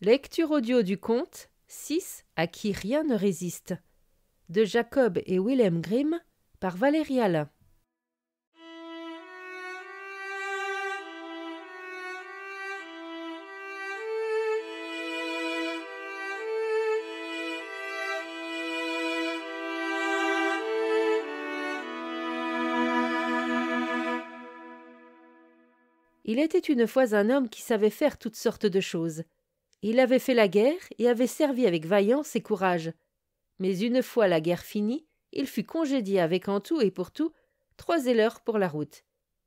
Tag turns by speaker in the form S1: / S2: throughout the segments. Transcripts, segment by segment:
S1: Lecture audio du conte 6 à qui rien ne résiste de Jacob et Wilhelm Grimm par Valérie Alain. Il était une fois un homme qui savait faire toutes sortes de choses. Il avait fait la guerre et avait servi avec vaillance et courage. Mais une fois la guerre finie, il fut congédié avec en tout et pour tout 3 éleurs pour la route.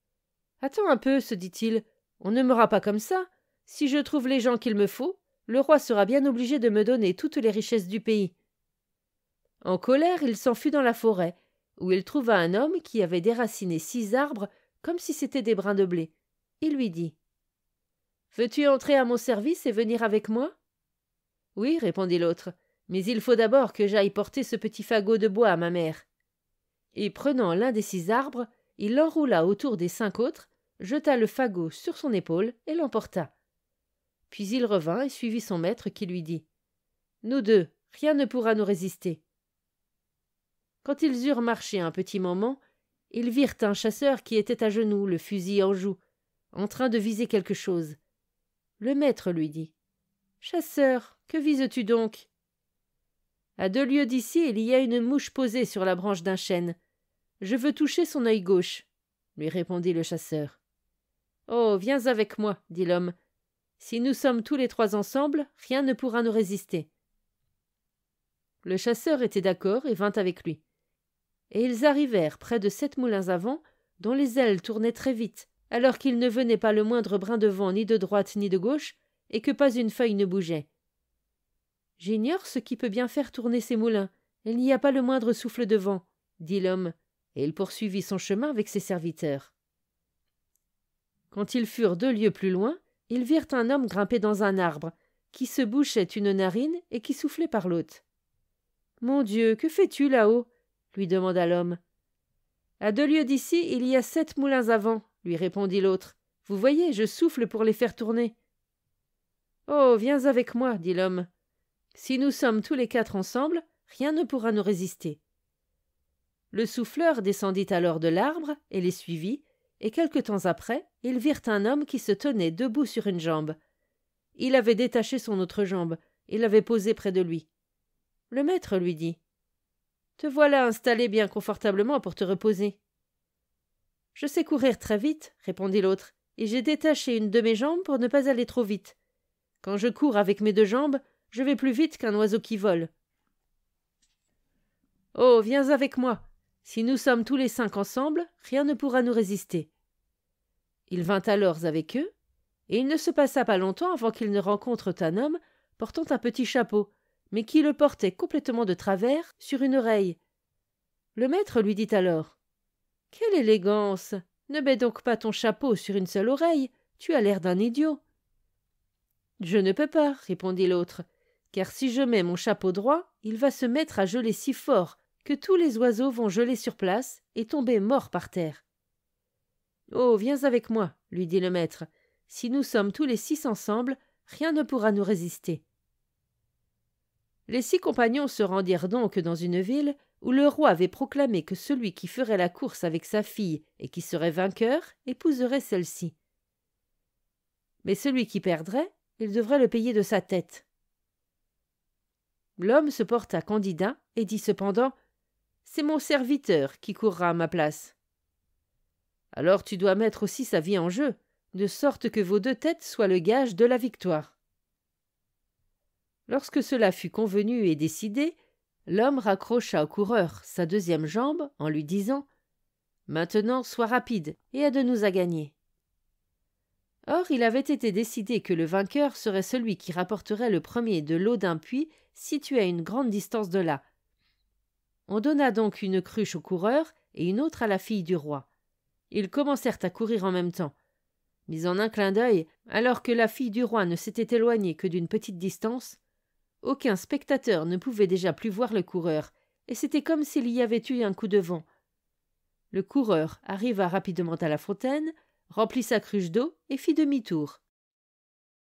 S1: « Attends un peu, se dit-il, on ne meura pas comme ça. Si je trouve les gens qu'il me faut, le roi sera bien obligé de me donner toutes les richesses du pays. » En colère, il s'enfuit dans la forêt, où il trouva un homme qui avait déraciné 6 arbres comme si c'étaient des brins de blé. Il lui dit: « Veux-tu entrer à mon service et venir avec moi ?»« Oui, répondit l'autre, mais il faut d'abord que j'aille porter ce petit fagot de bois à ma mère. » Et prenant l'un des 6 arbres, il l'enroula autour des 5 autres, jeta le fagot sur son épaule et l'emporta. Puis il revint et suivit son maître qui lui dit: « Nous deux, rien ne pourra nous résister. » Quand ils eurent marché un petit moment, ils virent un chasseur qui était à genoux, le fusil en joue, en train de viser quelque chose. Le maître lui dit: « Chasseur, que vises-tu donc ?»« À 2 lieues d'ici, il y a une mouche posée sur la branche d'un chêne. Je veux toucher son œil gauche, » lui répondit le chasseur. « Oh, viens avec moi, » dit l'homme. « Si nous sommes tous les 3 ensemble, rien ne pourra nous résister. » Le chasseur était d'accord et vint avec lui. Et ils arrivèrent près de 7 moulins à vent, dont les ailes tournaient très vite, alors qu'il ne venait pas le moindre brin de vent ni de droite ni de gauche, et que pas une feuille ne bougeait. « J'ignore ce qui peut bien faire tourner ces moulins. Il n'y a pas le moindre souffle de vent, » dit l'homme, et il poursuivit son chemin avec ses serviteurs. Quand ils furent 2 lieues plus loin, ils virent un homme grimper dans un arbre, qui se bouchait une narine et qui soufflait par l'autre. « Mon Dieu, que fais-tu là-haut » lui demanda l'homme. « À 2 lieues d'ici, il y a 7 moulins à vent, » lui répondit l'autre. « Vous voyez, je souffle pour les faire tourner. »« Oh, viens avec moi, » dit l'homme. « Si nous sommes tous les 4 ensemble, rien ne pourra nous résister. » Le souffleur descendit alors de l'arbre et les suivit, et quelque temps après, ils virent un homme qui se tenait debout sur une jambe. Il avait détaché son autre jambe et l'avait posée près de lui. Le maître lui dit: « Te voilà installé bien confortablement pour te reposer. »« Je sais courir très vite, » répondit l'autre, « et j'ai détaché une de mes jambes pour ne pas aller trop vite. Quand je cours avec mes 2 jambes, je vais plus vite qu'un oiseau qui vole. »« Oh, viens avec moi. Si nous sommes tous les 5 ensemble, rien ne pourra nous résister. » Il vint alors avec eux, et il ne se passa pas longtemps avant qu'ils ne rencontrent un homme portant un petit chapeau, mais qui le portait complètement de travers sur une oreille. Le maître lui dit alors: « Quelle élégance! Ne mets donc pas ton chapeau sur une seule oreille, tu as l'air d'un idiot. »« Je ne peux pas, » répondit l'autre, « car si je mets mon chapeau droit, il va se mettre à geler si fort que tous les oiseaux vont geler sur place et tomber morts par terre. »« Oh, viens avec moi, » lui dit le maître. « Si nous sommes tous les 6 ensemble, rien ne pourra nous résister. » Les 6 compagnons se rendirent donc dans une ville où le roi avait proclamé que celui qui ferait la course avec sa fille et qui serait vainqueur épouserait celle-ci. Mais celui qui perdrait, il devrait le payer de sa tête. L'homme se porta candidat et dit cependant: « C'est mon serviteur qui courra à ma place. »« Alors tu dois mettre aussi sa vie en jeu, de sorte que vos 2 têtes soient le gage de la victoire. » Lorsque cela fut convenu et décidé, l'homme raccrocha au coureur sa 2e jambe en lui disant: « Maintenant, sois rapide et aide-nous à gagner. » Or, il avait été décidé que le vainqueur serait celui qui rapporterait le premier de l'eau d'un puits situé à une grande distance de là. On donna donc une cruche au coureur et une autre à la fille du roi. Ils commencèrent à courir en même temps. Mais en un clin d'œil, alors que la fille du roi ne s'était éloignée que d'une petite distance, aucun spectateur ne pouvait déjà plus voir le coureur, et c'était comme s'il y avait eu un coup de vent. Le coureur arriva rapidement à la fontaine, remplit sa cruche d'eau et fit demi-tour.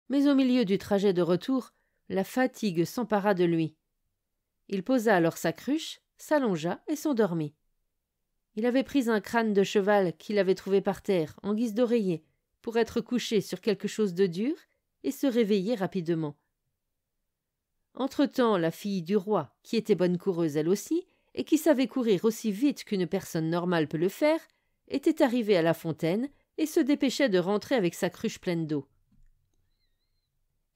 S1: Mais au milieu du trajet de retour, la fatigue s'empara de lui. Il posa alors sa cruche, s'allongea et s'endormit. Il avait pris un crâne de cheval qu'il avait trouvé par terre, en guise d'oreiller, pour être couché sur quelque chose de dur et se réveiller rapidement. Entre-temps, la fille du roi, qui était bonne coureuse elle aussi, et qui savait courir aussi vite qu'une personne normale peut le faire, était arrivée à la fontaine et se dépêchait de rentrer avec sa cruche pleine d'eau.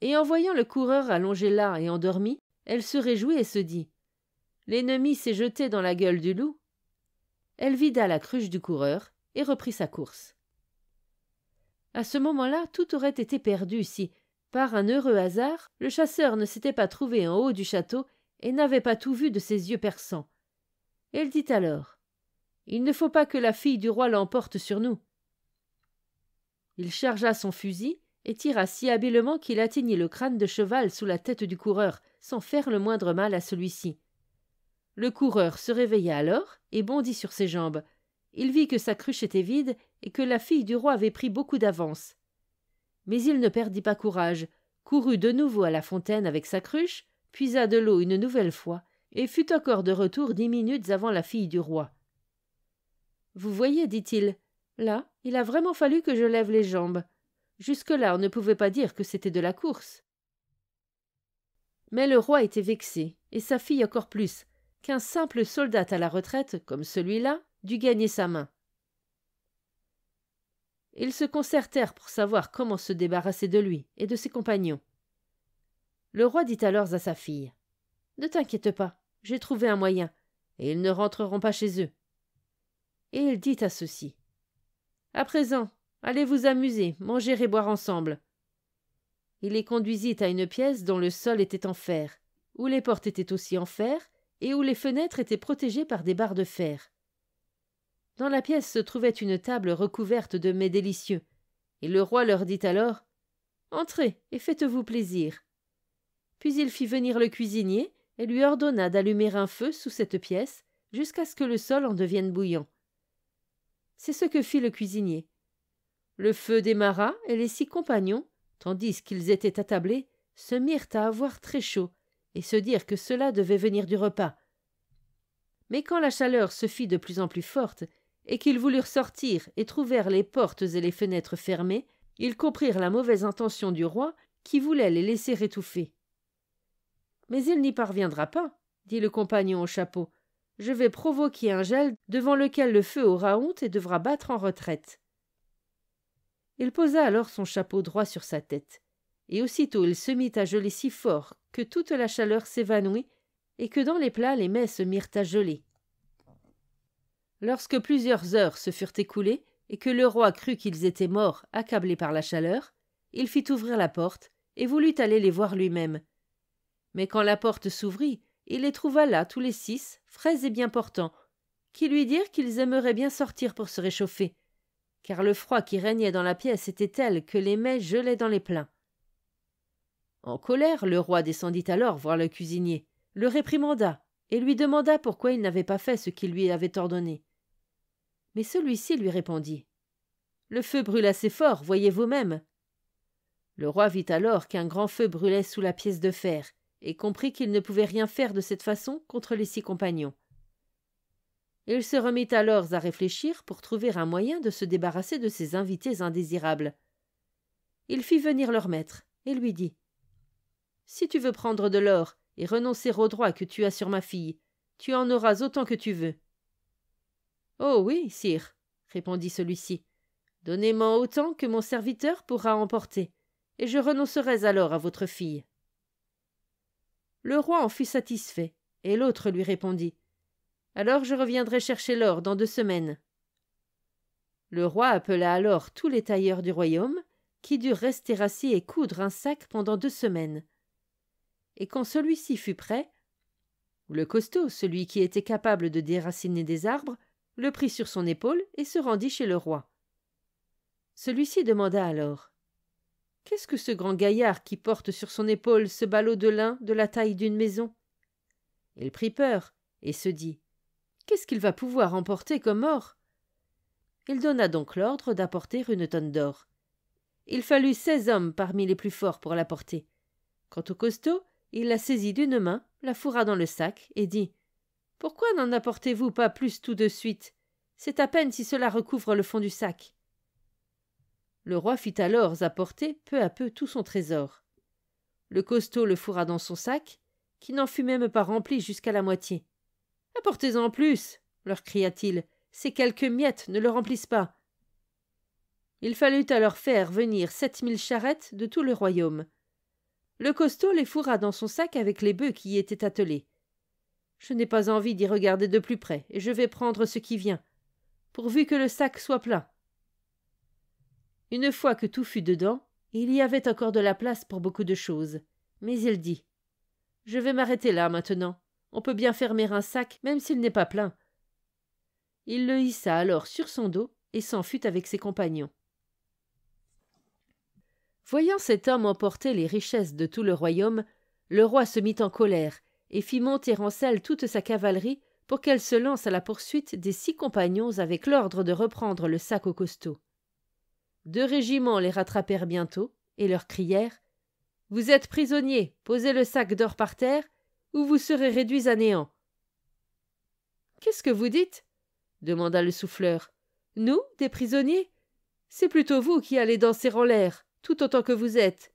S1: Et en voyant le coureur allongé là et endormi, elle se réjouit et se dit « L'ennemi s'est jeté dans la gueule du loup ». Elle vida la cruche du coureur et reprit sa course. À ce moment-là, tout aurait été perdu si, par un heureux hasard, le chasseur ne s'était pas trouvé en haut du château et n'avait pas tout vu de ses yeux perçants. Elle dit alors « Il ne faut pas que la fille du roi l'emporte sur nous ». Il chargea son fusil et tira si habilement qu'il atteignit le crâne de cheval sous la tête du coureur, sans faire le moindre mal à celui-ci. Le coureur se réveilla alors et bondit sur ses jambes. Il vit que sa cruche était vide et que la fille du roi avait pris beaucoup d'avance. Mais il ne perdit pas courage, courut de nouveau à la fontaine avec sa cruche, puisa de l'eau une nouvelle fois, et fut encore de retour 10 minutes avant la fille du roi. « Vous voyez, dit-il, là, il a vraiment fallu que je lève les jambes. Jusque-là, on ne pouvait pas dire que c'était de la course. » Mais le roi était vexé, et sa fille encore plus, qu'un simple soldat à la retraite, comme celui-là, dût gagner sa main. Ils se concertèrent pour savoir comment se débarrasser de lui et de ses compagnons. Le roi dit alors à sa fille « Ne t'inquiète pas, j'ai trouvé un moyen, et ils ne rentreront pas chez eux. » Et il dit à ceux-ci « À présent, allez vous amuser, manger et boire ensemble. » Il les conduisit à une pièce dont le sol était en fer, où les portes étaient aussi en fer, et où les fenêtres étaient protégées par des barres de fer. Dans la pièce se trouvait une table recouverte de mets délicieux, et le roi leur dit alors « Entrez et faites-vous plaisir. » Puis il fit venir le cuisinier et lui ordonna d'allumer un feu sous cette pièce jusqu'à ce que le sol en devienne bouillant. C'est ce que fit le cuisinier. Le feu démarra et les 6 compagnons, tandis qu'ils étaient attablés, se mirent à avoir très chaud et se dirent que cela devait venir du repas. Mais quand la chaleur se fit de plus en plus forte et qu'ils voulurent sortir et trouvèrent les portes et les fenêtres fermées, ils comprirent la mauvaise intention du roi qui voulait les laisser étouffer. « Mais il n'y parviendra pas, » dit le compagnon au chapeau. « Je vais provoquer un gel devant lequel le feu aura honte et devra battre en retraite. » Il posa alors son chapeau droit sur sa tête, et aussitôt il se mit à geler si fort que toute la chaleur s'évanouit et que dans les plats les mets se mirent à geler. Lorsque plusieurs heures se furent écoulées et que le roi crut qu'ils étaient morts, accablés par la chaleur, il fit ouvrir la porte et voulut aller les voir lui-même. Mais quand la porte s'ouvrit, il les trouva là tous les 6, frais et bien portants, qui lui dirent qu'ils aimeraient bien sortir pour se réchauffer, car le froid qui régnait dans la pièce était tel que les mets gelaient dans les plats. En colère, le roi descendit alors voir le cuisinier, le réprimanda et lui demanda pourquoi il n'avait pas fait ce qu'il lui avait ordonné. Mais celui-ci lui répondit « Le feu brûle assez fort, voyez vous-même. » Le roi vit alors qu'un grand feu brûlait sous la pièce de fer et comprit qu'il ne pouvait rien faire de cette façon contre les 6 compagnons. Il se remit alors à réfléchir pour trouver un moyen de se débarrasser de ces invités indésirables. Il fit venir leur maître et lui dit « Si tu veux prendre de l'or et renoncer aux droits que tu as sur ma fille, tu en auras autant que tu veux. »« Oh oui, sire, » répondit celui-ci, « donnez-m'en autant que mon serviteur pourra emporter, et je renoncerai alors à votre fille. » Le roi en fut satisfait, et l'autre lui répondit « Alors je reviendrai chercher l'or dans 2 semaines. » Le roi appela alors tous les tailleurs du royaume, qui durent rester assis et coudre un sac pendant 2 semaines. Et quand celui-ci fut prêt, le costaud, celui qui était capable de déraciner des arbres, le prit sur son épaule et se rendit chez le roi. Celui-ci demanda alors « Qu'est-ce que ce grand gaillard qui porte sur son épaule ce ballot de lin de la taille d'une maison ?» Il prit peur et se dit « Qu'est-ce qu'il va pouvoir emporter comme or ?» Il donna donc l'ordre d'apporter une tonne d'or. Il fallut 16 hommes parmi les plus forts pour la porter. Quant au costaud, il la saisit d'une main, la fourra dans le sac, et dit « Pourquoi n'en apportez-vous pas plus tout de suite? C'est à peine si cela recouvre le fond du sac. » Le roi fit alors apporter peu à peu tout son trésor. Le costaud le fourra dans son sac, qui n'en fut même pas rempli jusqu'à la moitié. « Apportez-en plus !» leur cria-t-il. « Ces quelques miettes ne le remplissent pas. » Il fallut alors faire venir 7000 charrettes de tout le royaume. Le costaud les fourra dans son sac avec les bœufs qui y étaient attelés. Je n'ai pas envie d'y regarder de plus près, et je vais prendre ce qui vient, pourvu que le sac soit plein. Une fois que tout fut dedans, il y avait encore de la place pour beaucoup de choses, mais il dit « Je vais m'arrêter là maintenant. On peut bien fermer un sac, même s'il n'est pas plein. » Il le hissa alors sur son dos et s'en fut avec ses compagnons. Voyant cet homme emporter les richesses de tout le royaume, le roi se mit en colère et fit monter en selle toute sa cavalerie pour qu'elle se lance à la poursuite des 6 compagnons avec l'ordre de reprendre le sac au costaud. 2 régiments les rattrapèrent bientôt et leur crièrent « Vous êtes prisonniers, posez le sac d'or par terre, ou vous serez réduits à néant. » « Qu'est-ce que vous dites » demanda le souffleur. « Nous, des prisonniers ? C'est plutôt vous qui allez danser en l'air, tout autant que vous êtes. »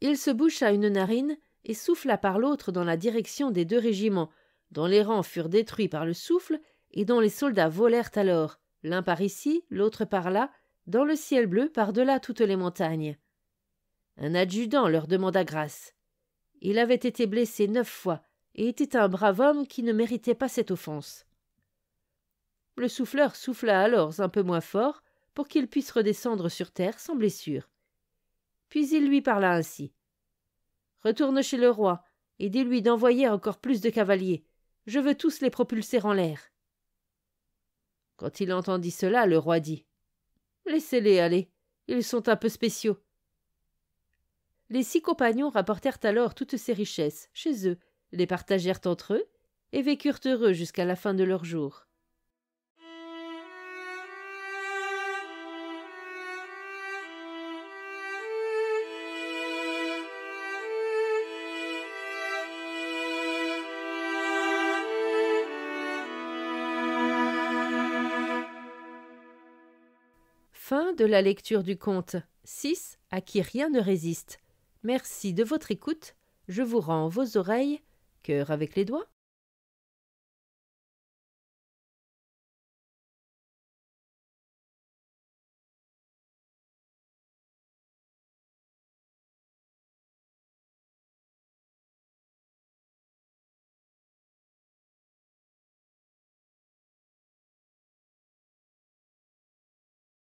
S1: Il se boucha une narine et souffla par l'autre dans la direction des 2 régiments, dont les rangs furent détruits par le souffle et dont les soldats volèrent alors, l'un par ici, l'autre par là, dans le ciel bleu par-delà toutes les montagnes. Un adjudant leur demanda grâce. Il avait été blessé 9 fois et était un brave homme qui ne méritait pas cette offense. Le souffleur souffla alors un peu moins fort pour qu'il puisse redescendre sur terre sans blessure. Puis il lui parla ainsi. « Retourne chez le roi et dis-lui d'envoyer encore plus de cavaliers. Je veux tous les propulser en l'air. » Quand il entendit cela, le roi dit « Laissez-les aller, ils sont un peu spéciaux. » Les 6 compagnons rapportèrent alors toutes ces richesses chez eux, les partagèrent entre eux et vécurent heureux jusqu'à la fin de leurs jours. Fin de la lecture du conte 6 à qui rien ne résiste. Merci de votre écoute. Je vous rends vos oreilles, cœur avec les doigts.